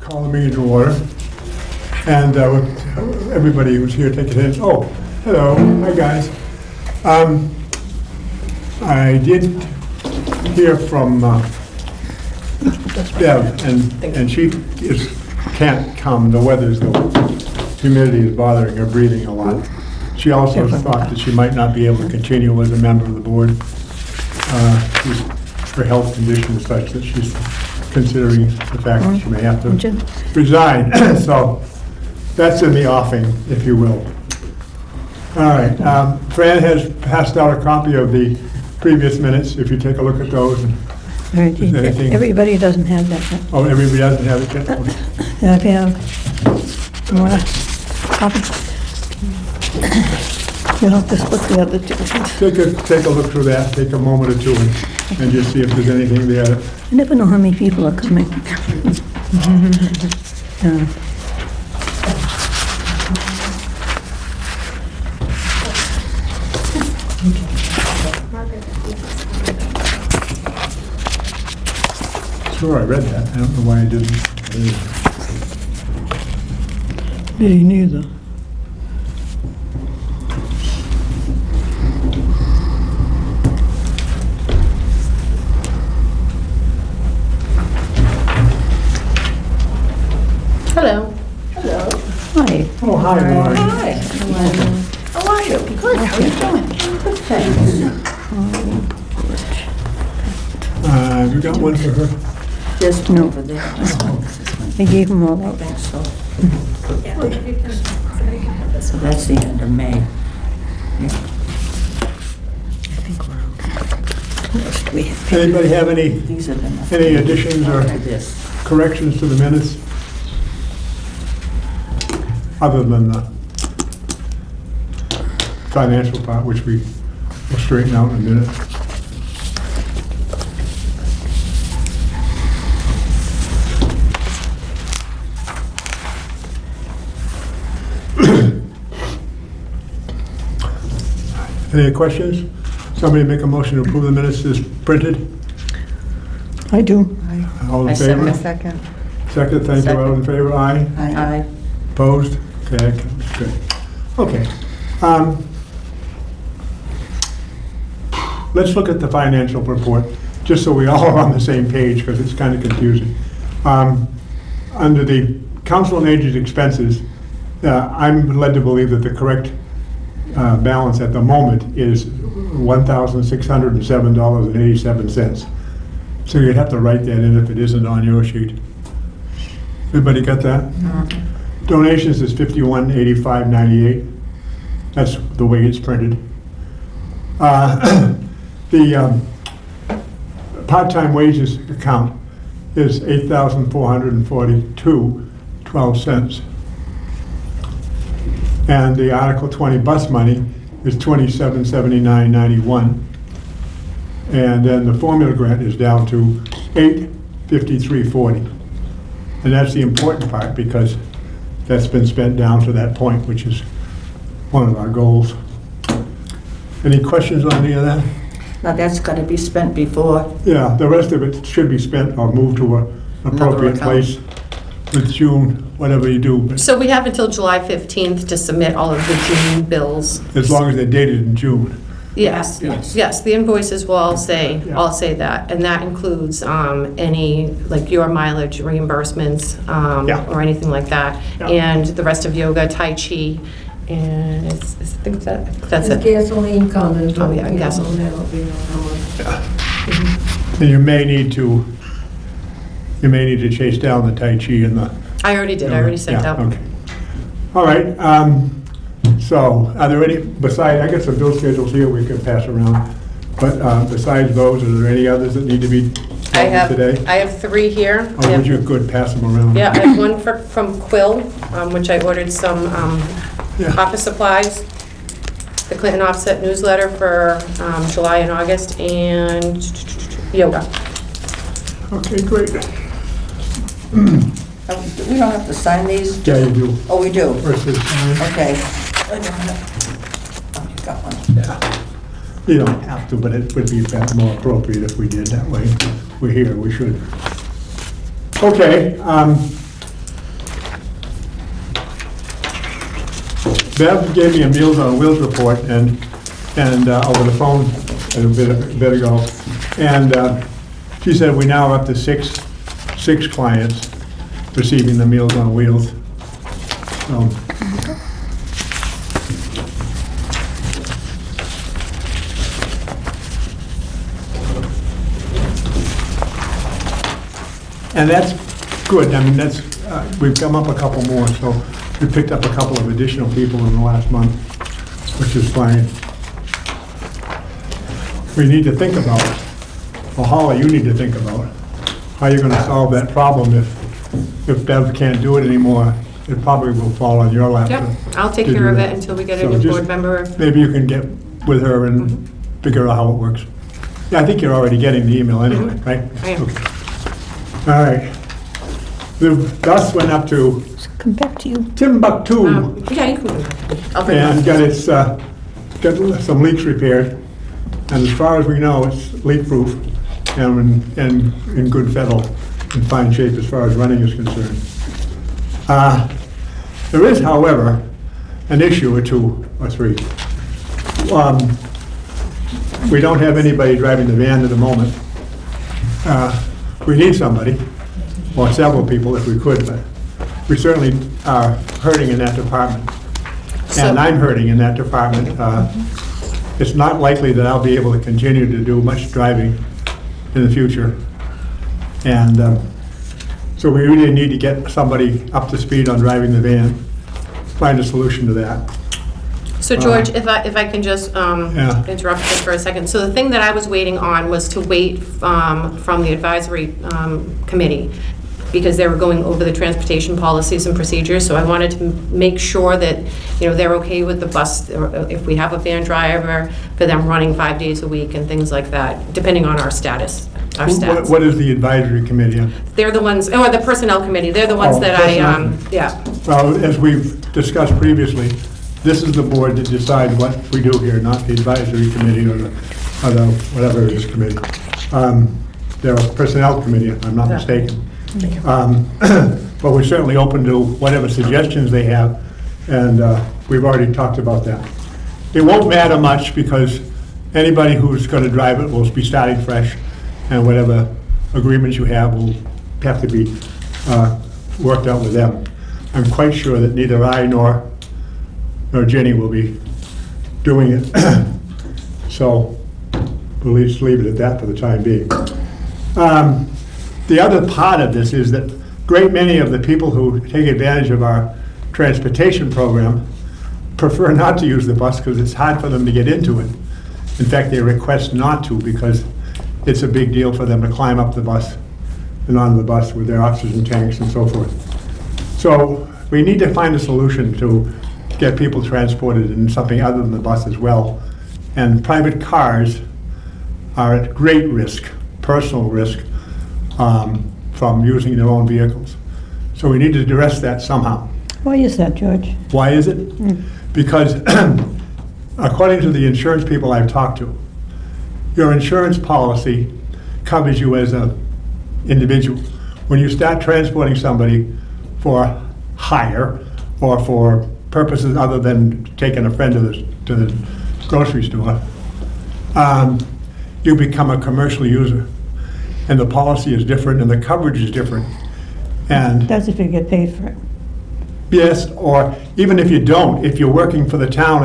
Call the meeting to order. And everybody who's here, take it in. Oh, hello. Hi, guys. I did hear from Deb, and she can't come. The weather's, the humidity is bothering her breathing a lot. She also thought that she might not be able to continue as a member of the board. Her health condition is such that she's considering the fact that she may have to resign. So that's in the offing, if you will. All right. Fran has passed out a copy of the previous minutes, if you take a look at those. All right, everybody doesn't have that yet. Oh, everybody doesn't have it yet? Okay. If you have, you want a copy? You'll have to split the other two. Take a look through that, take a moment or two, and just see if there's anything there. I never know how many people are coming. Sure, I read that. I don't know why I didn't. Me neither. Hello. Hi. Oh, hi, Lauren. Hi. How are you? Good. How are you doing? Good, thanks. Have you got one for her? Just No. over there. I gave them all out. Thanks, so. So that's the end of May. Yeah. I think we're okay. We have Anybody have any these are the additions or this. corrections to the minutes? Other than the financial part, which we will straighten out in a minute. Any questions? Somebody make a motion to approve the minutes as printed? I do. All in favor? Second. Second, thank you. All in favor? Aye. Aye. Opposed? Okay, that comes good. Okay. Let's look at the financial report, just so we all are on the same page, because it's kind of confusing. Under the council and agent expenses, I'm led to believe that the correct balance at the moment is $1,607.87. So you'd have to write that in if it isn't on your sheet. Everybody got that? Donations is $51.85.98. That's the way it's printed. The part-time wages account is $8,442.12. And the Article 20 bus money is $27.79.91. And then the formula grant is down to $853.40. And that's the important part, because that's been spent down to that point, which is one of our goals. Any questions on any of that? Now that's got to be spent before. Yeah, the rest of it should be spent or moved to an appropriate account. place with June, whatever you do. But So we have until July 15th to submit all of the June bills. as long as they're dated in June. Yes, yes, the invoices will all say that, and that includes any, like your mileage reimbursements, Yeah. or anything like that, Yeah. and the rest of yoga, tai chi, and I think that's it. Gasoline coming. Oh, yeah, and gasoline. That'll be on. And you may need to chase down the Tai Chi and the... I already did, I already sent Yeah, out. okay. All right, so are there any, besides, I got some bill schedules here we could pass around, but besides those, are there any others that need to be I dealt with today? have 3 here. Or would you could pass them around? Yeah, I have one from Quill, which I ordered some Yeah. office supplies, the Clinton Offset newsletter for July and August, and yoga. Okay, great. We don't have to sign these? Yeah, you do. Oh, we do? First is sign. Okay. I don't have, oh, you got one. Yeah. You don't have to, but it would be more appropriate if we did that way. We're here, we should. Okay, Bev gave me a Meals on Wheels report and over the phone a bit ago. And she said we now are up to six clients receiving the Meals on Wheels. So, and that's good. I mean, that's, we've come up a couple more, so we picked up a couple of additional people in the last month, which is fine. We need to think about, well, Holly, you need to think about how you're gonna solve that problem if Bev can't do it anymore. It probably will fall on your lap. Yep, I'll take to care do of that. it until we get a So new just- board member. Maybe you can get with her and figure out how it works. Yeah, I think you're already getting the email anyway, right? I am. Okay. All right. The dust went up to Come back to you. Timbuktu Yeah, you can. I'll bring it and up. got some leaks repaired. And as far as we know, it's leak-proof and in good fettle, in fine shape as far as running is concerned. There is, however, an issue or two or three. We don't have anybody driving the van at the moment. We need somebody, or several people if we could, but we certainly are hurting in that department. So- And I'm hurting in that department. It's not likely that I'll be able to continue to do much driving in the future. And so we really need to get somebody up to speed on driving the van, find a solution to that. So George, if I can just Yeah. interrupt just for a second. So the thing that I was waiting on was to wait from the advisory committee, because they were going over the transportation policies and procedures. So I wanted to make sure that, you know, they're okay with the bus, or if we have a van driver, for them running 5 days a week and things like that, depending on our status, our stats. What is the advisory committee on? They're the ones, or the personnel committee, they're the ones Oh, that personnel. yeah. Well, as we've discussed previously, this is the board that decides what we do here, not the advisory committee or the whatever it is committee. They're a personnel committee, if I'm not mistaken. But we're certainly open to whatever suggestions they have, and we've already talked about that. It won't matter much because anybody who's going to drive it will be starting fresh, and whatever agreements you have will have to be worked out with them. I'm quite sure that neither I nor Jenny will be doing it. So we'll just leave it at that for the time being. The other part of this is that a great many of the people who take advantage of our transportation program prefer not to use the bus because it's hard for them to get into it. In fact, they request not to because it's a big deal for them to climb up the bus and onto the bus with their oxygen tanks and so forth. So we need to find a solution to get people transported in something other than the bus as well. And private cars are at great risk, personal risk, from using their own vehicles. So we need to address that somehow. Why is that, George? Why is it? Because according to the insurance people I've talked to, your insurance policy covers you as an individual. When you start transporting somebody for hire or for purposes other than taking a friend to the grocery store, you become a commercial user. And the policy is different and the coverage is different. And That's if you get paid for it. yes, or even if you don't, if you're working for the town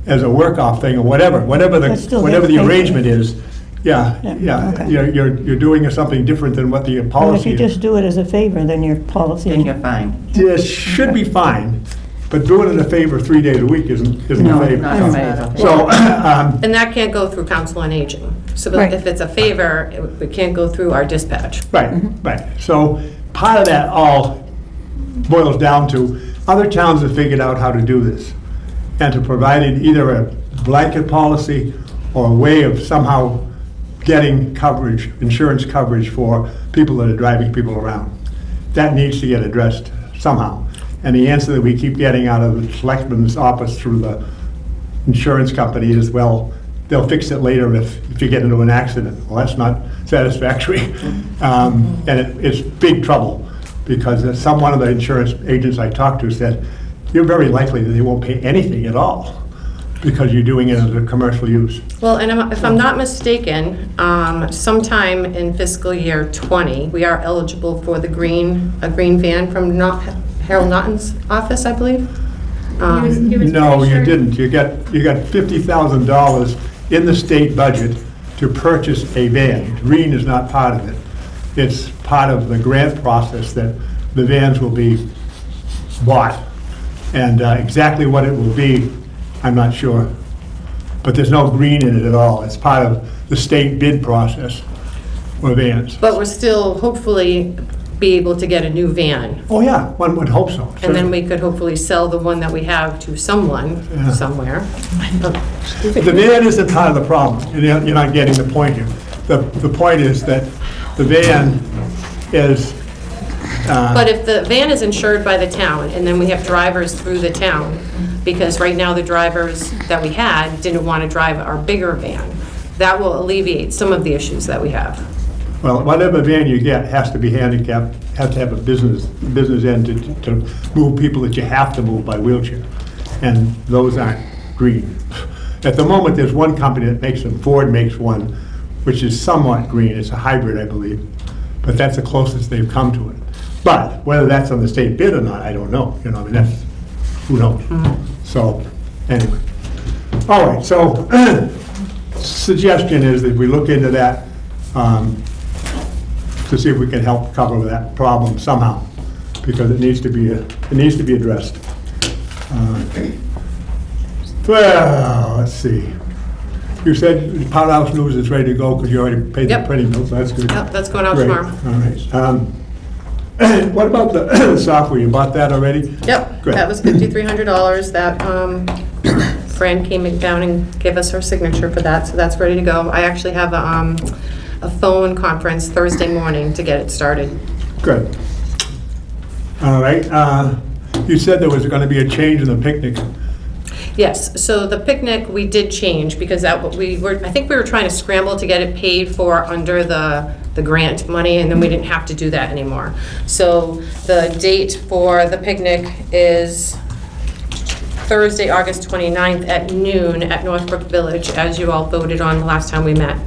as a work-off thing or whatever But still whatever get the paid. arrangement is, Yeah, yeah, okay. you're doing something different than what the Well, if policy you is. just do it as a favor, then your policy. Then you're fine. It should be fine, but doing it a favor 3 days a week isn't a No, favor. not So- a favor. So, And that can't go through council on aging. So Right. if it's a favor, it can't go through our dispatch. right, right. So part of that all boils down to, other towns have figured out how to do this, and to provide either a blanket policy or a way of somehow getting coverage, insurance coverage for people that are driving people around. That needs to get addressed somehow. And the answer that we keep getting out of the selectman's office through the insurance company is, well, they'll fix it later if you get into an accident. Well, that's not satisfactory. And it's big trouble, because one of the insurance agents I talked to said, you're very likely that they won't pay anything at all because you're doing it as a commercial use. Well, and if I'm not mistaken, sometime in fiscal year '20, we are eligible for a green van from Harold Naughton's office, I believe. No, you didn't. You got $50,000 in the state budget to purchase a van. Green is not part of it. It's part of the grant process that the vans will be bought. And exactly what it will be, I'm not sure. But there's no green in it at all. It's part of the state bid process for vans. But we're still hopefully be able to get a new van. Oh, yeah, one would hope so. And then we could hopefully sell the one that we have to someone, Yeah. somewhere. The van isn't part of the problem. You're not getting the point here. The point is that the van is, But if the van is insured by the town, and then we have drivers through the town, because right now the drivers that we had didn't want to drive our bigger van, that will alleviate some of the issues that we have. well, whatever van you get has to be handicapped, has to have a business end to move people that you have to move by wheelchair. And those aren't green. At the moment, there's one company that makes them. Ford makes one, which is somewhat green. It's a hybrid, I believe. But that's the closest they've come to it. But whether that's on the state bid or not, I don't know. I mean, that's, who knows? So, anyway. All right, so suggestion is that we look into that to see if we can help cover that problem somehow, because it needs to be addressed. Well, let's see. You said Powerhouse News is ready to go because you already paid the Yep. printing bill, so that's good. Yep, that's going out Great. tomorrow. All right. What about the software? You bought that already? Yep, Good. that was $5,300 that Fran came down and gave us her signature for that, so that's ready to go. I actually have a phone conference Thursday morning to get it started. Good. All right. You said there was going to be a change in the picnic. Yes, so the picnic, we did change, because I think we were trying to scramble to get it paid for under the grant money, and then we didn't have to do that anymore. So the date for the picnic is Thursday, August 29th at noon at Northbrook Village, as you all voted on the last time we met.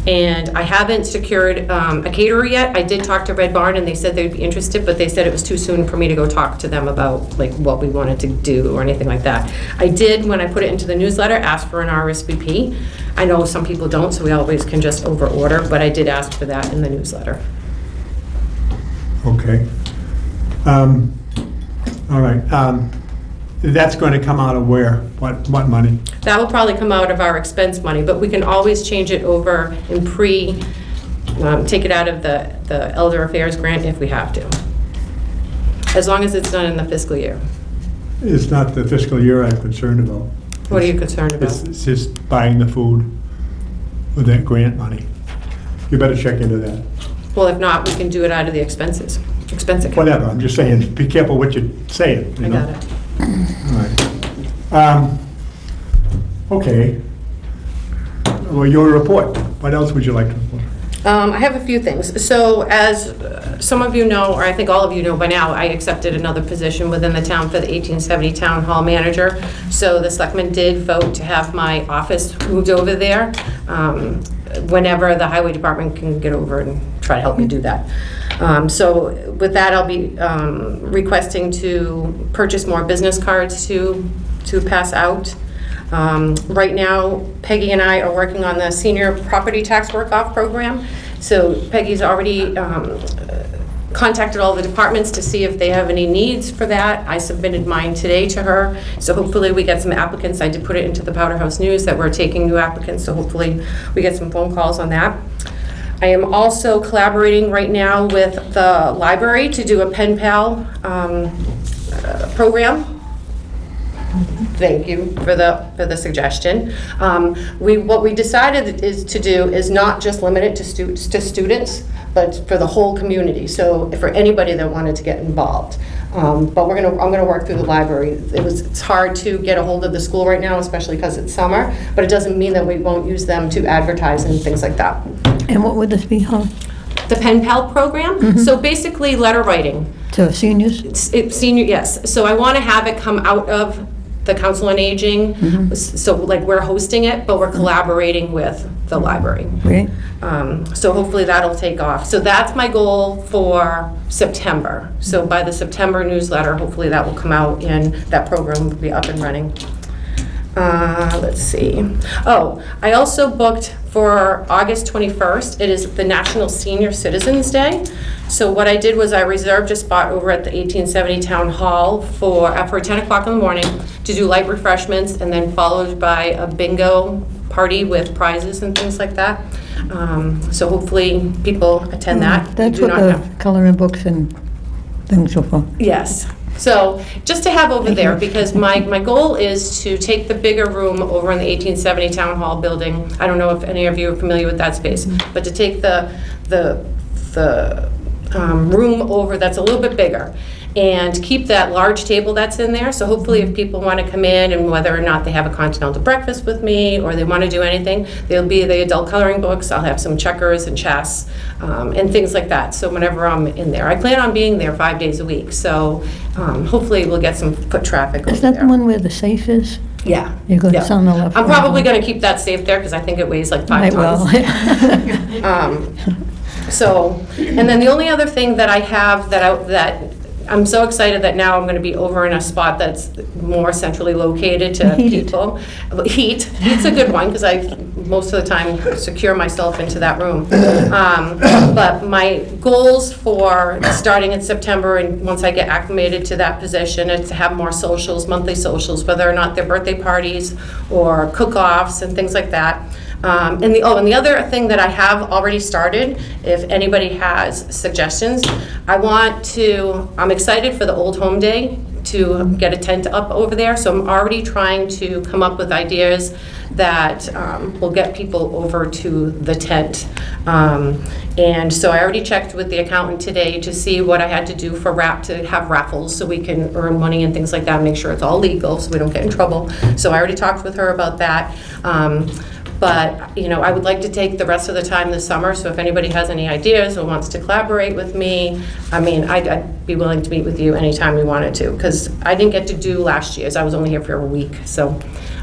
And I haven't secured a caterer yet. I did talk to Red Barn, and they said they'd be interested, but they said it was too soon for me to go talk to them about like what we wanted to do or anything like that. I did, when I put it into the newsletter, ask for an RSVP. I know some people don't, so we always can just over-order, but I did ask for that in the newsletter. Okay. All right. That's going to come out of where? What money? That will probably come out of our expense money, but we can always change it over and take it out of the Elder Affairs grant if we have to, as long as it's done in the fiscal year. It's not the fiscal year I'm concerned about. What are you concerned about? It's just buying the food with that grant money. You better check into that. Well, if not, we can do it out of the expense account. Whatever, I'm just saying, be careful what you're saying, you I know? got it. All right. Okay. Well, your report. What else would you like to report? I have a few things. So as some of you know, or I think all of you know by now, I accepted another position within the town for the 1870 Town Hall Manager. So the selectmen did vote to have my office moved over there whenever the Highway Department can get over and try to help me do that. So with that, I'll be requesting to purchase more business cards to pass out. Right now, Peggy and I are working on the Senior Property Tax Work-Off Program. So Peggy's already contacted all the departments to see if they have any needs for that. I submitted mine today to her, so hopefully we get some applicants. I did put it into the Powderhouse News that we're taking new applicants, so hopefully we get some phone calls on that. I am also collaborating right now with the library to do a pen pal program. Thank you for the suggestion. What we decided is to do is not just limit it to students, but for the whole community. So for anybody that wanted to get involved. But I'm gonna work through the library. It's hard to get a hold of the school right now, especially because it's summer. But it doesn't mean that we won't use them to advertise and things like that. And what would this be, huh? The Pen Pal program, so basically letter writing. To seniors? Senior, yes. So I want to have it come out of the Council on Aging. So like we're hosting it, but we're collaborating with the library. Great. So hopefully that'll take off. So that's my goal for September. So by the September newsletter, hopefully that will come out and that program will be up and running. Let's see. Oh, I also booked for August 21st. It is the National Senior Citizens Day. So what I did was I reserved a spot over at the 1870 Town Hall for 10 o'clock in the morning to do light refreshments, and then followed by a bingo party with prizes and things like that. So hopefully people attend that. We That's do what not the have- coloring books and things are for. Yes. So just to have over there, because my goal is to take the bigger room over in the 1870 Town Hall building. I don't know if any of you are familiar with that space, but to take the room over that's a little bit bigger and keep that large table that's in there. So hopefully if people want to come in, and whether or not they have a continental breakfast with me or they want to do anything, there'll be the adult coloring books. I'll have some checkers and chess and things like that. So whenever I'm in there, I plan on being there 5 days a week. So hopefully we'll get some foot traffic over Is that there. the one where the safe is? Yeah. You got Yeah. some on the left. I'm probably going to keep that safe there because I think it weighs like 5 Might well. tons. So, and then the only other thing that I have that I'm so excited that now I'm going to be over in a spot that's more centrally located to Heated. people. Heat's a good one because I most of the time secure myself into that room. But my goals for starting in September and once I get acclimated to that position is to have more socials, monthly socials, whether or not they're birthday parties or cook-offs and things like that. And the other thing that I have already started, if anybody has suggestions, I'm excited for the Old Home Day to get a tent up over there. So I'm already trying to come up with ideas that will get people over to the tent. And so I already checked with the accountant today to see what I had to do to have raffles so we can earn money and things like that, make sure it's all legal so we don't get in trouble. So I already talked with her about that. But, I would like to take the rest of the time this summer, so if anybody has any ideas or wants to collaborate with me, I'd be willing to meet with you anytime we wanted to, because I didn't get to do last year's. I was only here for a week, so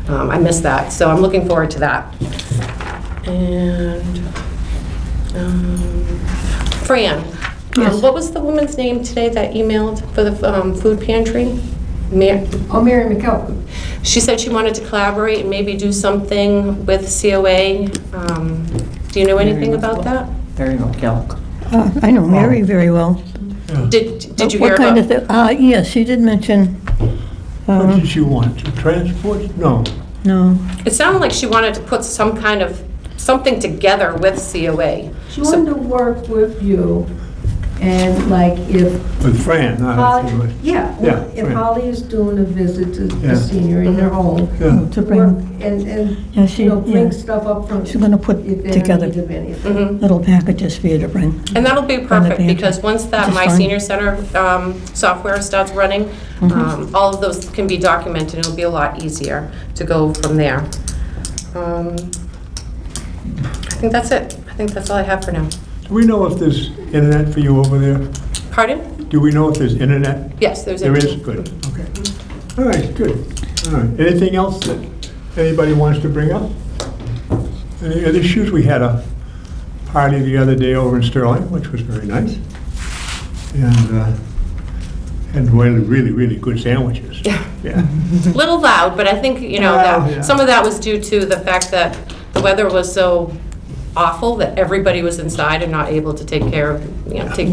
I missed that. So I'm looking forward to that. And Fran, Yes. what was the woman's name today that emailed for the food pantry? Mary McKelvin. She said she wanted to collaborate and maybe do something with COA. Do you know anything about that? Very McGill. I know Mary very well. Did you hear What kind of about? yes, she did mention, What did you want, to transport? No. no, It sounded like she wanted to put some kind of, something together with COA. She wanted to work with you, and like if With Fran, not Holly, with... yeah, Yeah, if right. Holly is doing a visit to Yeah. a senior in their home, Yeah. to work bring, and yeah, she, bring yeah, stuff up from. she's gonna put if they're in together need of anything. Mhm. little packages for you to bring. And that'll be perfect, pantry. because once that Which is My fine. Senior Center software starts running, all of those can be documented, and it'll be a lot easier to go from there. I think that's it. I think that's all I have for now. Do we know if there's internet for you over there? Pardon? Do we know if there's internet? Yes, there's. There is? Good, okay. All right, good. All right, anything else that anybody wants to bring up? Any other issues? We had a party the other day over in Sterling, which was very nice. And had really, really good sandwiches. Yeah. Yeah. Little loud, but I think, Well, that yeah. some of that was due to the fact that the weather was so awful that everybody was inside and not able to take care of, take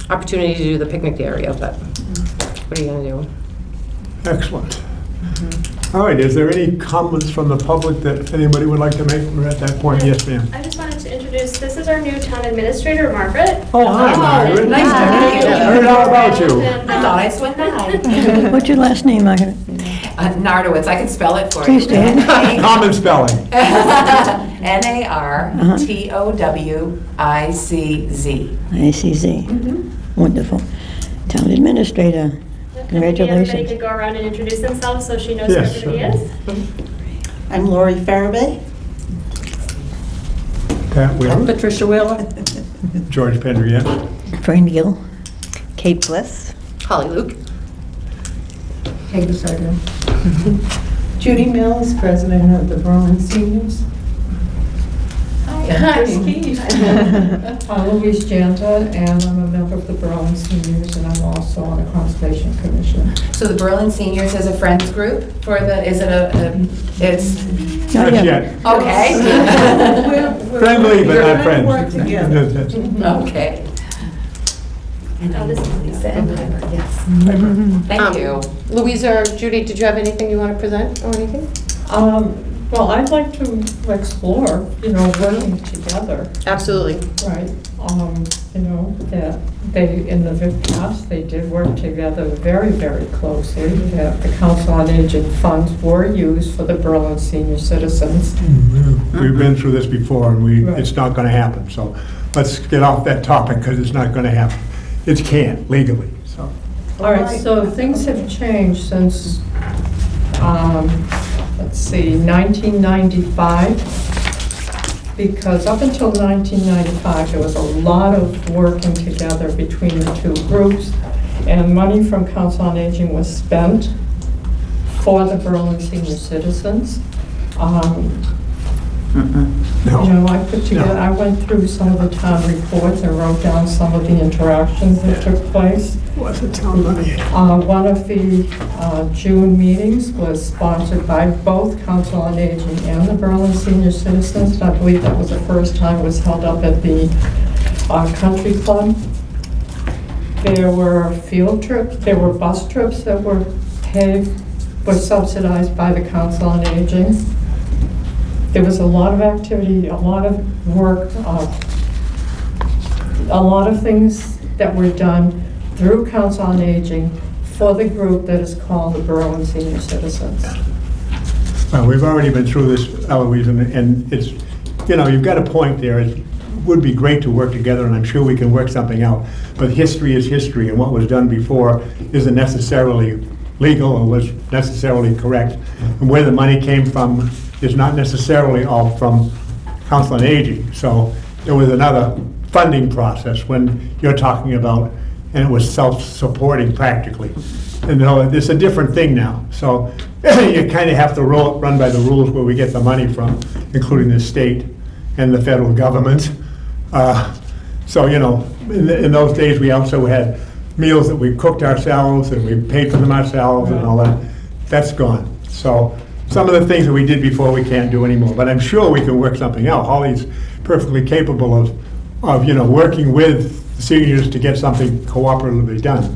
opportunity to do the picnic area, but what are you gonna do? Excellent. All right, is there any comments from the public that anybody would like to make? We're at that point. Yes, ma'am. I just wanted to introduce, this is our new town administrator, Margaret. Oh, hi, Margaret. nice to meet you. I heard all about you. And, I thought I swung by. What's your last name, Margaret? Nardowitz, I can spell it for Please you. do. Common spelling. Nartowicz. ICZ. Wonderful. Town Administrator, maybe everybody congratulations. could go around and introduce themselves so she knows who Yes, everybody certainly. is. I'm Lori Farabee. Pat Wheeler. Patricia Wheeler? George Pendriette. Fran Gill. Kate Bliss. Holly Luke. Peggy Sardo. Judy Mills, president of the Berlin Seniors. Hi. I'm Louise Janta, and I'm a member of the Berlin Seniors, and I'm also on the Conservation Commission. So the Berlin Seniors is a friends group for the, is it it's, Not yeah. yet. okay. Friendly, but not We're trying to work friends. together. Okay. Oh, this is Lisa Empire, yes. Thank you. Louisa or Judy, did you have anything you want to present or anything? Well, I'd like to explore, working together, Absolutely. right? That they, in the past, they did work together very, very closely. That the Council on Aging funds were used for the Berlin senior citizens. We've been through this before, and Right. it's not going to happen. So let's get off that topic, because it's not going to happen. It can't legally, so. All right, so things have changed since, let's see, 1995. Because up until 1995, there was a lot of working together between the two groups, and money from Council on Aging was spent for the Berlin senior citizens. No. I put together, I went through some of the town reports and wrote down some of the interactions that took place. What's the town money? One of the June meetings was sponsored by both Council on Aging and the Berlin Senior Citizens. And I believe that was the first time it was held up at the Country Club. There were field trips, there were bus trips that were subsidized by the Council on Aging. There was a lot of activity, a lot of work, a lot of things that were done through Council on Aging for the group that is called the Berlin Senior Citizens. Well, we've already been through this, Eloise, and it's, you've got a point there. It would be great to work together, and I'm sure we can work something out. But history is history, and what was done before isn't necessarily legal or was necessarily correct. And where the money came from is not necessarily all from Council on Aging. So there was another funding process when you're talking about, and it was self-supporting practically. And it's a different thing now. So you kind of have to run by the rules where we get the money from, including the state and the federal government. So, in those days, we also had meals that we cooked ourselves and we paid for them ourselves and all that. That's gone. So some of the things that we did before we can't do anymore, but I'm sure we can work something out. Holly's perfectly capable of working with the seniors to get something cooperatively done,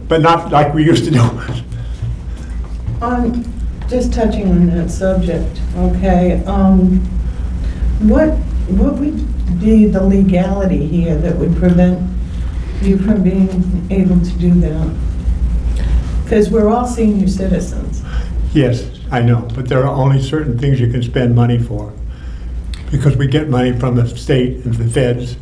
but not like we used to do. Just touching on that subject, okay, what would be the legality here that would prevent you from being able to do that? Because we're all senior citizens. Yes, I know, but there are only certain things you can spend money for, because we get money from the state and the feds,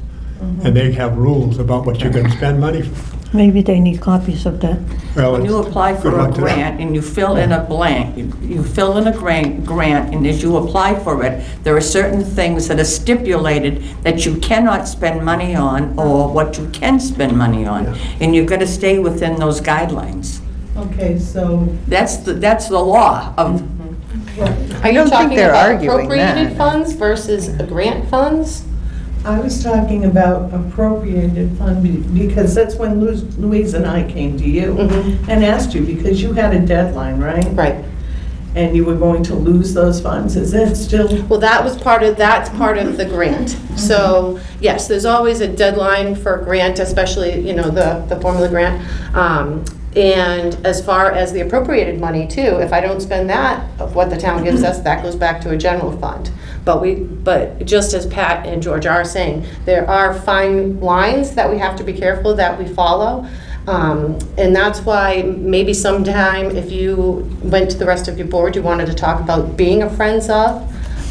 and they have rules about what you can spend money for. Maybe they need copies of that. Well, When you apply good for a luck to them. grant and you fill in a blank, you fill in a grant, and as you apply for it, there are certain things that are stipulated that you cannot spend money on or what you can spend money on. And you've got to stay within those guidelines. Okay, so, That's the law of, Are you don't think talking they're about arguing appropriated that. funds versus grant funds? I was talking about appropriated fund, because that's when Louise and I came to you and asked you, because you had a deadline, right? Right. And you were going to lose those funds, is that still? Well, that's part of the grant. So, yes, there's always a deadline for a grant, especially, the formula grant. And as far as the appropriated money too, if I don't spend that, of what the town gives us, that goes back to a general fund. But just as Pat and George are saying, there are fine lines that we have to be careful that we follow. And that's why maybe sometime if you went to the rest of your board, you wanted to talk about being a Friends of,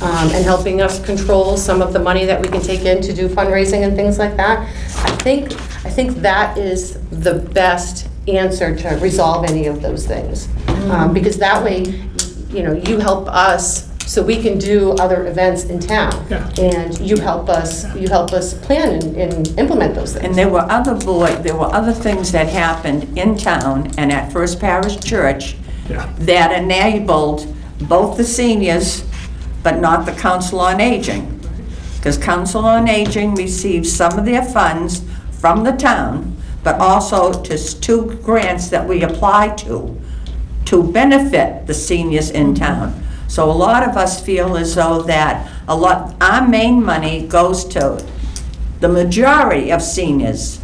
and helping us control some of the money that we can take in to do fundraising and things like that. I think that is the best answer to resolve any of those things. Because that way, you help us so we can do other events in town. Yeah. And you help us plan and implement those things. And there were other things that happened in town and at First Parish Church Yeah. that enabled both the seniors, but not the Council on Aging. Because Council on Aging receives some of their funds from the town, but also to two grants that we apply to benefit the seniors in town. So a lot of us feel as though that our main money goes to the majority of seniors.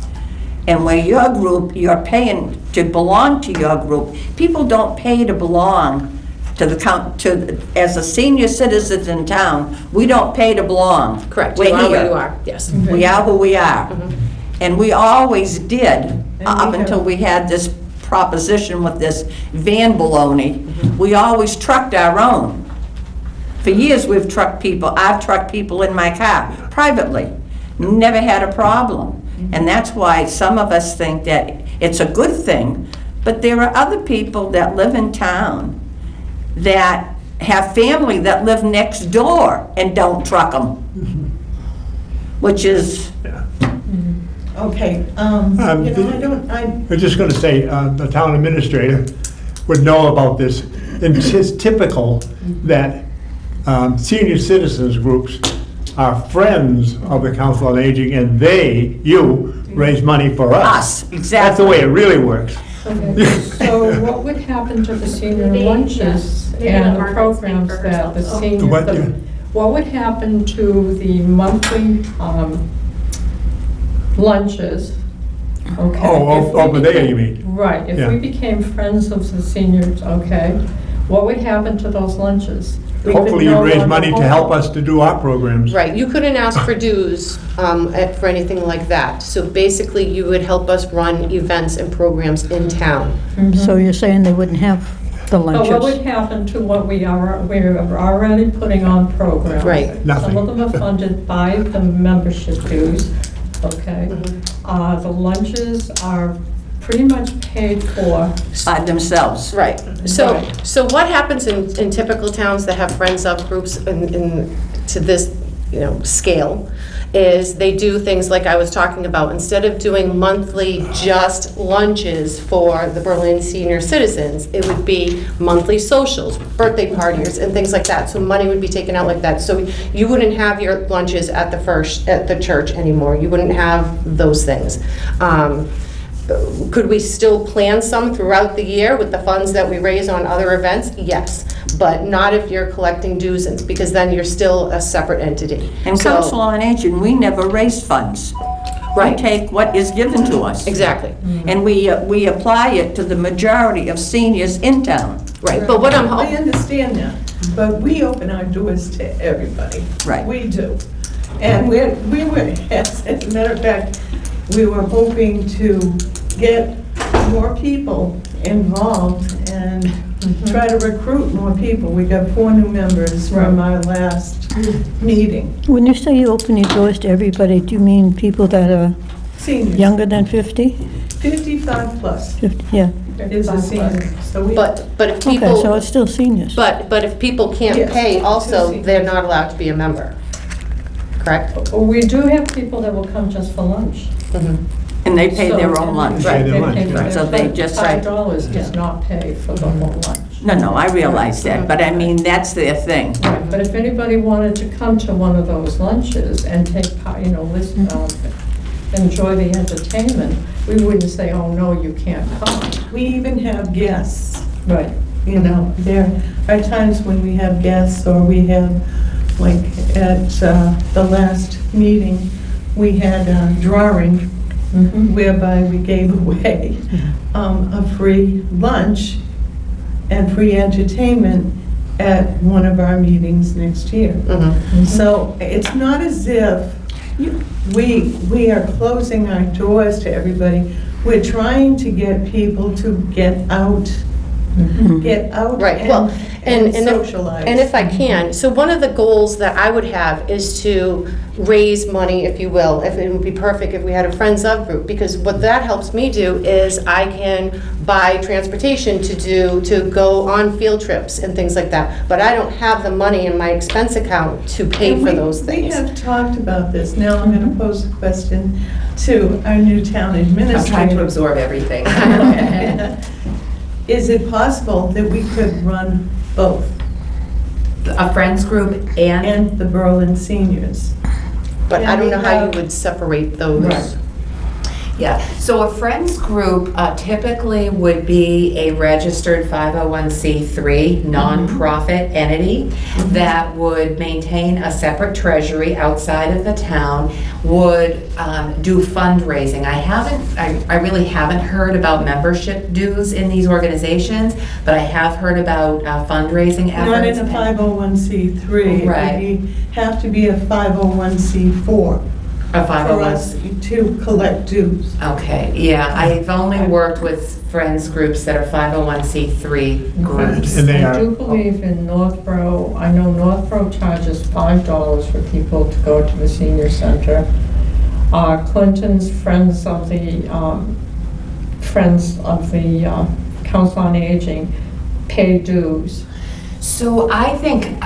And where your group, you're paying to belong to your group, people don't pay to belong as a senior citizen in town, we don't pay to belong. Correct, We're you are here. where you are, yes. We are who we are. And we always did, up we until have- we had this proposition with this van baloney. We always trucked our own. For years, I've trucked people in my car, privately. Never had a problem. And that's why some of us think that it's a good thing, but there are other people that live in town that have family that live next door and don't truck them. Which is, Okay, the- I'm just going to say, the town administrator would know about this. It's just typical that senior citizens groups are friends of the Council on Aging, and you raise money for us. Us, exactly. That's the way it really works. Okay, so what would happen to the senior Maybe, lunches yeah. Maybe and let the Margaret speak programs for that the herself. senior, What, yeah. what would happen to the monthly lunches? Okay. Oh, if we over there, became- you mean? Right, if Yeah. we became friends of the seniors, okay, what would happen to those lunches? We could Hopefully you no raise longer money to hold help them. us to do our programs. Right, you couldn't ask for dues for anything like that. So basically, you would help us run events and programs in town. So you're saying they wouldn't have the But what would lunches? happen to what we're already putting on programs? Right. Nothing. Some of them are funded by the membership dues, okay? Mm-hmm. The lunches are pretty much paid for. by themselves. Right. So, Right. so what happens in typical towns that have friends of groups to this, scale, is they do things like I was talking about. Instead of doing monthly just lunches for the Berlin senior citizens, it would be monthly socials, birthday parties, and things like that. So money would be taken out like that. So you wouldn't have your lunches at the church anymore. You wouldn't have those things. Could we still plan some throughout the year with the funds that we raise on other events? Yes, but not if you're collecting dues, because then you're still a separate entity. And So- Council on Aging, we never raise funds. We Right. take what is given to us. Exactly, And we apply it to the majority of seniors in town. right. But what I'm I hoping, understand that, but we open our doors to everybody. Right. We do. And we were, as a matter of fact, we were hoping to get more people involved and try to recruit more people. We got 4 new members from our last meeting, When you say you open your doors to everybody, do you mean people that are seniors. younger than 50? 55 plus 50, yeah. is a senior. So we, but if Okay, so people, it's still seniors. but if people can't Yes, pay also, two they're not allowed to be a member, correct? We do have people that will come just for lunch. And they pay their own lunch. Pay their lunch, They pay right. So they just- $5 does not pay for the whole lunch. No, I realize that, but I mean, that's their thing. Right, but if anybody wanted to come to one of those lunches and take part, listen, enjoy the entertainment, we wouldn't say, oh, no, you can't come. we even have guests. Right. There are times when we have guests, or we have, like, at the last meeting, we had a drawing whereby we gave away a free lunch and free entertainment at one of our meetings next year. So it's not as if we are closing our doors to everybody. We're trying to get people to get out Right, well, and and socialize. if I can, so one of the goals that I would have is to raise money, if you will. If it would be perfect if we had a Friends of group, because what that helps me do is I can buy transportation to go on field trips and things like that. But I don't have the money in my expense account to pay And for we- those things. We have talked about this. Now I'm going to pose a question to our new town administrator. I'm trying to absorb everything. Is it possible that we could run both A friends group and, and the Berlin seniors? But I don't know how you And we have- would separate those. Right. yeah. So a friends group typically would be a registered 501c3 nonprofit entity that would maintain a separate treasury outside of the town, would do fundraising. I really haven't heard about membership dues in these organizations, but I have heard about fundraising efforts. Not in a 501c3. Right. It would have to be a 501c4 A for 501c3. us to collect dues. Okay, yeah, I've only worked with friends groups that are 501c3 groups. And they I do are, believe in Northborough, I know Northborough charges $5 for people to go to the senior center. Clinton's Friends of the Council on Aging pay dues. So I think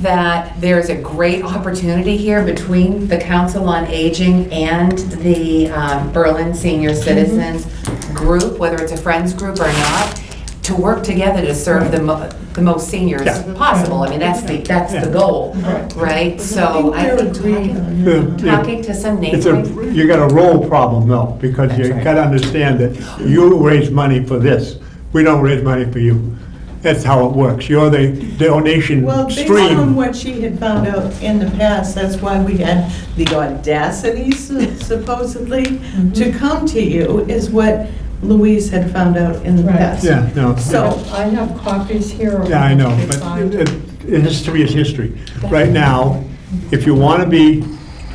that there's a great opportunity here between the Council on Aging and the Berlin Senior Citizens group, whether it's a friends group or not, to work together to serve the most seniors Yeah. possible. I mean, that's the goal, right? So I We're think agreed on that. talking to some it's a, neighboring. you got a role problem though, because you That's right. gotta understand that you raise money for this. We don't raise money for you. That's how it works. You're the donation Well, based on stream. what she had found out in the past, that's why we had the audacity supposedly to come to you, is what Louise had found out in the Right. past. Yeah, no. So, I have copies here. of Yeah, I know, what they but find. history is history. Right now, if you want to be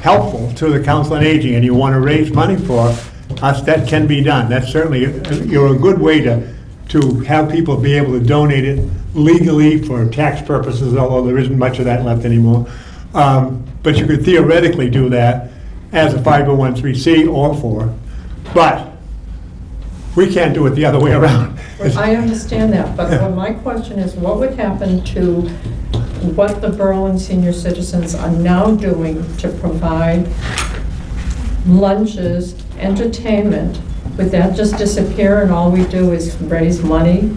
helpful to the Council on Aging and you want to raise money for us, that can be done. That's certainly, you're a good way to have people be able to donate it legally for tax purposes, although there isn't much of that left anymore. But you could theoretically do that as a 501c or 4, but we can't do it the other way around. Well, I understand that, but my question is, what would happen to what the Berlin senior citizens are now doing to provide lunches, entertainment? Would that just disappear and all we do is raise money?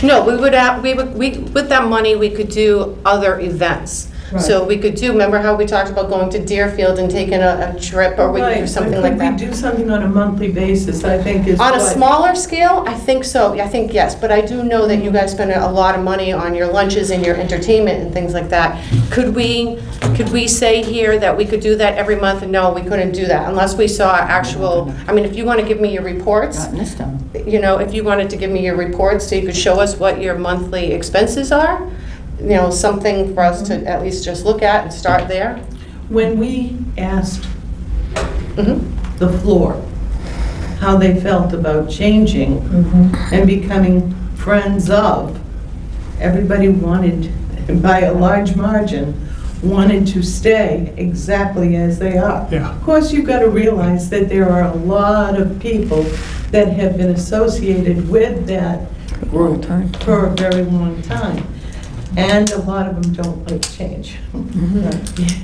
No, with that money, we could do other events. So we could do, remember how we talked about going to Deerfield and taking a trip, or we could do something like that? Could we do something on a monthly basis, I think is On a what- smaller scale, I think so, I think yes, but I do know that you guys spend a lot of money on your lunches and your entertainment and things like that. Could we say here that we could do that every month? No, we couldn't do that unless we saw actual, I mean, if you want to give me your reports, Not in this town. you know, if you wanted to give me your reports so you could show us what your monthly expenses are, you know, something for us to at least just look at and start there. When we asked Mhm. the floor how they felt about changing and becoming friends of, everybody wanted, by a large margin, wanted to stay exactly as they are. Yeah. Of course, you've got to realize that there are a lot of people that have been associated with that group for a very long time. And a lot of them don't like change.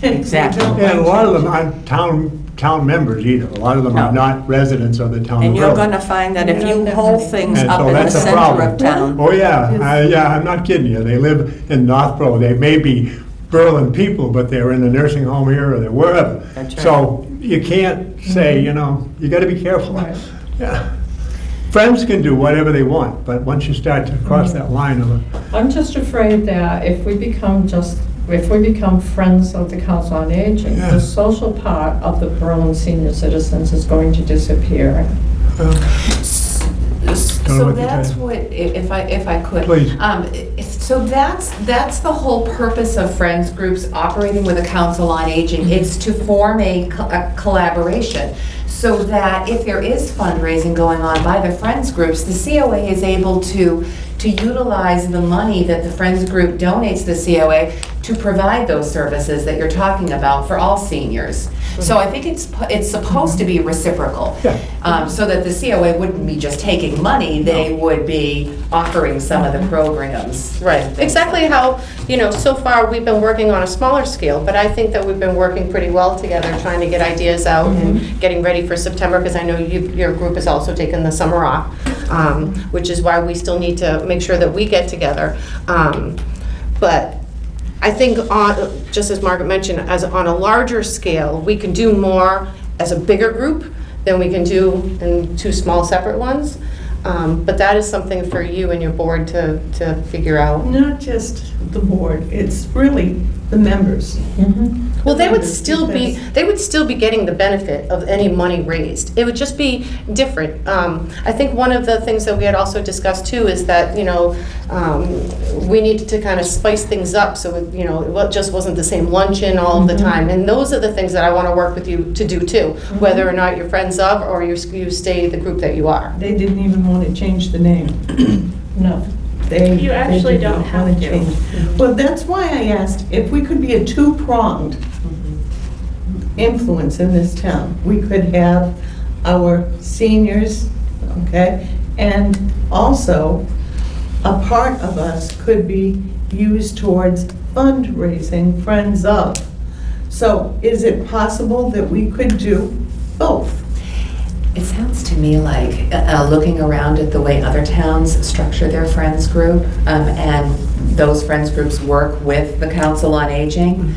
Exactly. They don't And a like lot of them change. aren't town members either. A lot of them are No. not residents of the town of And you're Berlin. gonna find that if you hold things And up so in the that's a center problem. of town, Oh, yeah, I'm not kidding you. They live in Northborough. They may be Berlin people, but they're in the nursing home here or they're wherever. That's right. So you can't say, you gotta be careful. Right. Yeah. Friends can do whatever they want, but once you start to cross that line of, I'm just afraid that if we become friends of the Council on Aging, Yeah. the social part of the Berlin senior citizens is going to disappear. Don't know So what to that's tell you. what, if I could. Please. So that's the whole purpose of friends groups operating with a Council on Aging. It's to form a collaboration, so that if there is fundraising going on by the friends groups, the COA is able to utilize the money that the friends group donates to the COA to provide those services that you're talking about for all seniors. So I think it's supposed to be reciprocal. So that the COA wouldn't be just taking money, they would be offering some of the programs. Right, exactly how, so far, we've been working on a smaller scale, but I think that we've been working pretty well together, trying to get ideas out and getting ready for September, because I know your group has also taken the summer off, which is why we still need to make sure that we get together. But I think, just as Margaret mentioned, as on a larger scale, we can do more as a bigger group than we can do in two small separate ones. But that is something for you and your board to figure out. Not just the board, it's really the members. Well, they would Because- still be getting the benefit of any money raised. It would just be different. I think one of the things that we had also discussed too is that, we needed to kind of spice things up so, it just wasn't the same luncheon all of the time. And those are the things that I want to work with you to do too, whether or not you're friends of or you stay the group that you are. They didn't even want to change the name. No. You actually don't have wanna to. change. Well, that's why I asked if we could be a two-pronged influence in this town. We could have our seniors, okay, and also a part of us could be used towards fundraising Friends of. So is it possible that we could do both? It sounds to me like, looking around at the way other towns structure their friends group, and those friends groups work with the Council on Aging,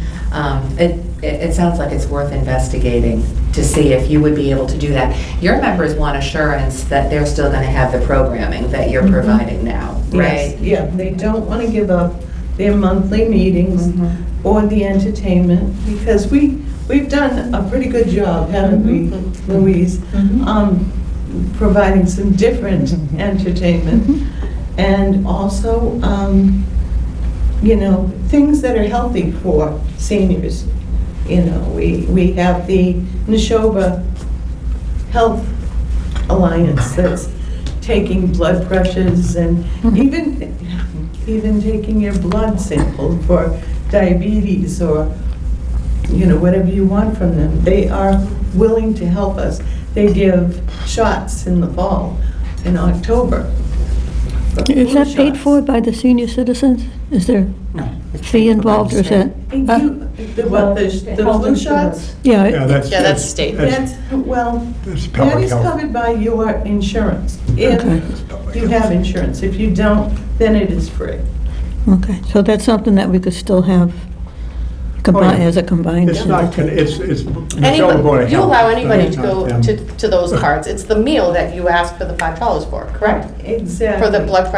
it sounds like it's worth investigating to see if you would be able to do that. Your members want assurance that they're still going to have the programming that you're providing now, right? Yes, yeah, they don't want to give up their monthly meetings or the entertainment, because we've done a pretty good job, haven't we, Louise? Providing some different entertainment. And also, things that are healthy for seniors. We have the Neshoba Health Alliance that's taking blood pressures and even taking your blood sample for diabetes or, whatever you want from them. They are willing to help us. They give shots in the fall, in October. Is that paid Shots. for by the senior citizens? Is there No. a fee involved, or is that? And the flu shots? Yeah, That's state. That's That's that public is health. covered by your insurance. Okay. If you have insurance. If you don't, then it is free. okay, so that's something that we could still have combined, as a combined. It's not, entity. it's Michelle Board Anybody, of you Health. allow anybody to go Not them. to those cards. It's the meal that you ask for the $5 for, correct? Exactly. For the blood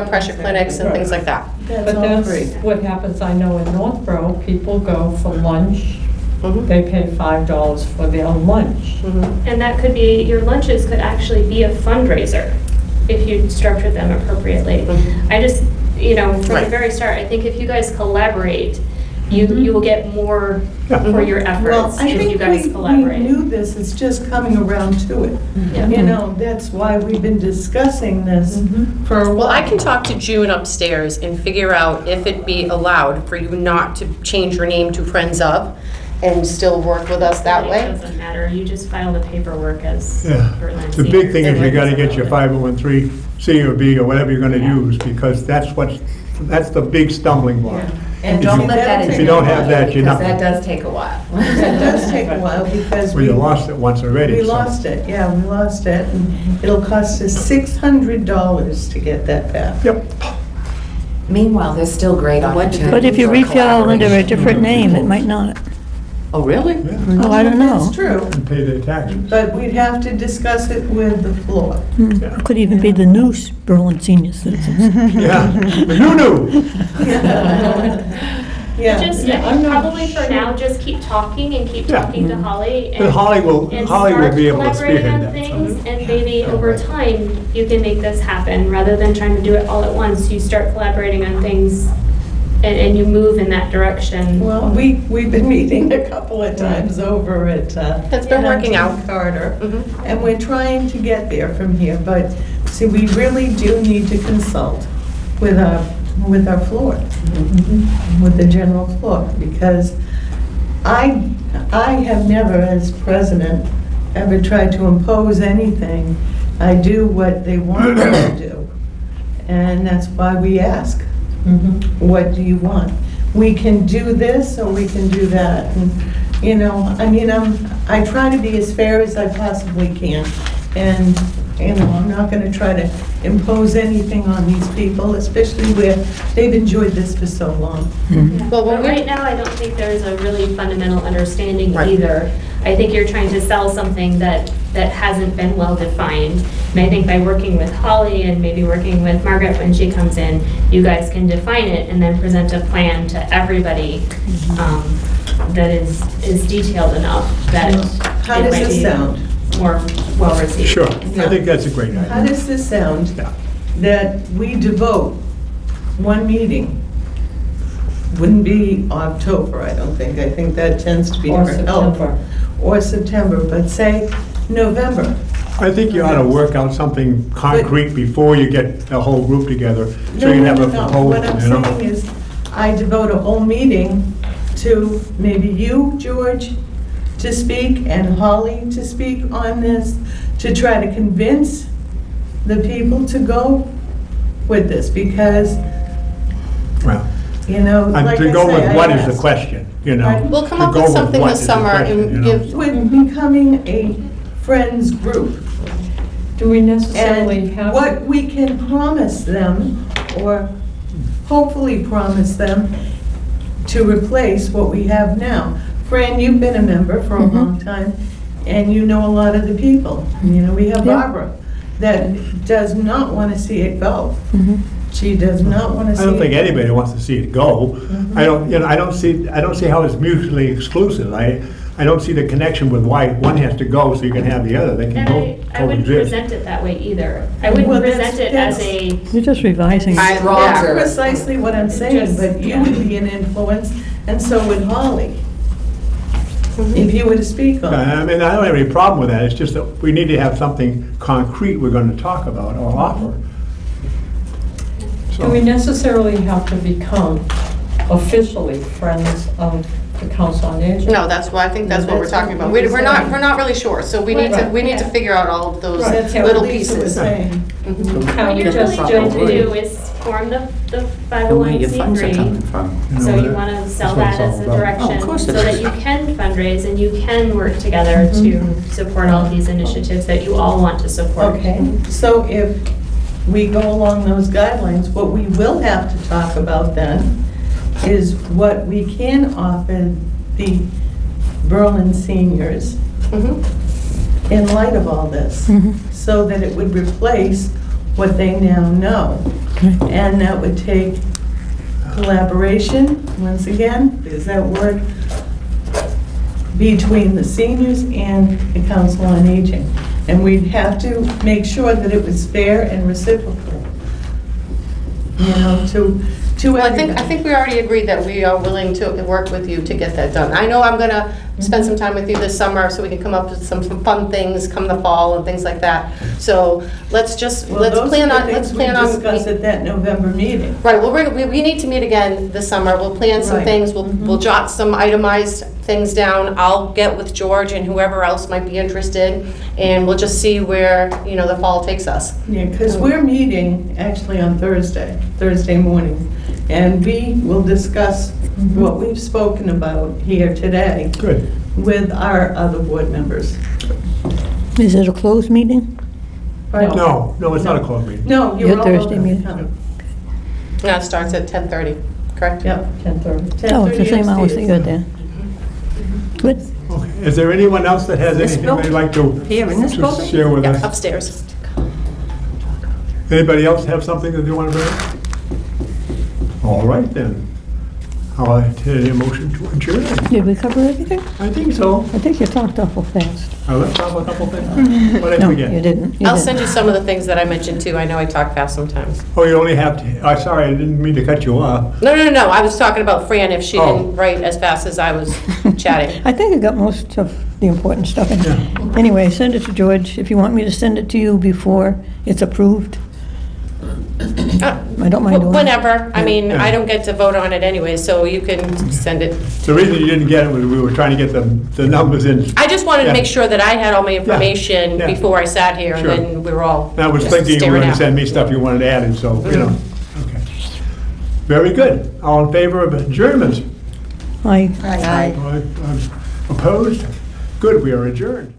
pressure clinics and things like that. That's But all that's free. what happens, I know in Northborough, people go for lunch, Mhm. they pay $5 for their lunch. And that could be, your lunches could actually be a fundraiser if you structured them appropriately. I just, from the Right. very start, I think if you guys collaborate, you will get more for your Well, efforts I if you think guys we collaborate. knew this, it's just coming around to it. Yeah. That's why we've been discussing this for a while. Well, I can talk to June upstairs and figure out if it'd be allowed for you not to change your name to Friends of and still work with us that It way. doesn't matter, you just file the paperwork as Yeah. Berlin The big thing is you Seniors. gotta get your 501(c) or B or whatever you're gonna use, because that's the big stumbling block. And If don't you- let that if you don't have that, you're because not- that does take a while. It does take a while because Well, you lost it once already. We so- lost it, yeah, we lost it. And it'll cost us $600 to get that back. Yep. Meanwhile, there's still great opportunity. But if you for refile under a collaboration. different name, it might not. Oh, really? Yeah. Oh, I don't know. That's true, And pay their taxes. but we'd have to discuss it with the floor. It could even be the new Berlin Senior Citizens. Yeah, the new. Yeah. Just, yeah, I I'm think not probably for sure. now, just keep talking and keep Yeah. talking to Holly. But Holly will and be able to start collaborating spearhead on that. things, and maybe over time, you can make this happen, rather than trying to do it all at once. You start collaborating on things, and you move in that direction. Well, we've been meeting a couple of times over at. It's been working out. Carter, Mhm. and we're trying to get there from here, but see, we really do need to consult with our with our floor, with the general floor, because I have never, as president, ever tried to impose anything. I do what they want me to do, and that's why we ask, what do you want? We can do this, or we can do that, and, you know, I mean, I try to be as fair as I possibly can, and, you know, I'm not gonna try to impose anything on these people, especially where they've enjoyed this for so long. Well, when But we right now, I don't think there's a really fundamental understanding Right. either. I think you're trying to sell something that hasn't been well-defined. And I think by working with Holly and maybe working with Margaret when she comes in, you guys can define it and then present a plan to everybody that is detailed enough that How it does might this be sound? more well-received. Sure, I think that's a great How idea. does this sound? Yeah. That we devote one meeting? Wouldn't be October, I don't think. I think that tends to be Or our help. September. Or September, but say November. I think you ought to work out something concrete before you get the whole group together, so you have a proposal, What I'm you know? saying is, I devote a whole meeting to maybe you, George, to speak, and Holly to speak on this, to try to convince the people to go with this, because, Well, you know, like I say, to go with what I is the asked. question, you know? Pardon? We'll come To up go with something what this is the summer question, you and know? give, With becoming a friends group. Do we necessarily And have? what we can promise them, or hopefully promise them, to replace what we have now. Fran, you've been a member for a long time, and you know a lot of the people. You know, we have Yeah. Barbara, that does not want to see it go. She does not want to see I it. don't think anybody wants to see it go. I don't, you know, I don't see how it's mutually exclusive. I don't see the connection with why one has to go so you can have the other. They can And both I wouldn't coexist. present it that way either. I wouldn't Well, present it as a, You're just revising. I- it. That's Stronger. precisely what I'm saying, Just- but you yeah. would be an influence, and so would Holly, if you were to speak on it. I mean, I don't have any problem with that. It's just that we need to have something concrete we're going to talk about or offer. Do we necessarily have to become officially friends of the Council on Aging? no, that's why, I think that's what we're talking about. We're not really sure, so we need to figure out all of those Right, that's what little Lisa was pieces. saying. How what we you're just really don't trying to do. do is form the And where your funds are 501c3. coming from. So know, you want to sell that's what it's that as all a about. direction, Oh, of course so it that is. you can fundraise and you can work together to support all these initiatives that you all want to support. Okay, so if we go along those guidelines, what we will have to talk about then is what we can offer the Berlin seniors Mhm. in light of all this, so that it would replace what they now know. And that would take collaboration, once again, is that word, between the seniors and the Council on Aging. And we'd have to make sure that it was fair and reciprocal, you know, to Well, I everybody. think we already agreed that we are willing to work with you to get that done. I know I'm gonna spend some time with you this summer, so we can come up with some fun things come the fall and things like that. So let's just, Well, let's those plan are on, the let's things we plan on. discuss at that November meeting. Right, we need to meet again this summer, we'll plan some Right. things, we'll jot some itemized things down. I'll get with George and whoever else might be interested, and we'll just see where, you know, the fall takes us. Yeah, because we're meeting actually on Thursday morning, and we will discuss what we've spoken about here today Good. with our other board members. Is it a closed meeting? Right? No, it's not a closed meeting. No, Your you're all Thursday welcome to meeting. come. Now it starts at 10:30, correct? Yep. 10:30. Oh, it's the 10:30 same hours that you're upstairs. there. Good. Okay. Is there anyone else that has This anything they'd like to Here in this to building? share with Yeah, us? upstairs. Anybody else have something that they want to bring up? All right, then. I'll entertain a motion to adjourn. Did we cover everything? I think so. I think you talked awful fast. I left off a couple things. What did I No, forget? you didn't. You I'll didn't. send you some of the things that I mentioned too. I know I talk fast sometimes. Oh, you only have to, I'm sorry, I didn't mean to cut you off. No, I was talking about Fran if she Oh. didn't write as fast as I was chatting. I think I got most of the important stuff in. Yeah. Anyway, send it to George. If you want me to send it to you before it's approved, I don't mind doing it. Whenever, I mean, Yeah. I don't get to vote on it anyway, so you can send it. The reason you didn't get it was we were trying to get the numbers in. I just wanted to Yeah. make sure that I had all my information yeah. before I sat here, and Sure. then we were all I was just thinking you were staring going to at. send me stuff you wanted added, so, you know. Okay. Very good. All in favor of adjournment? I Aye. Opposed? Good, we are adjourned.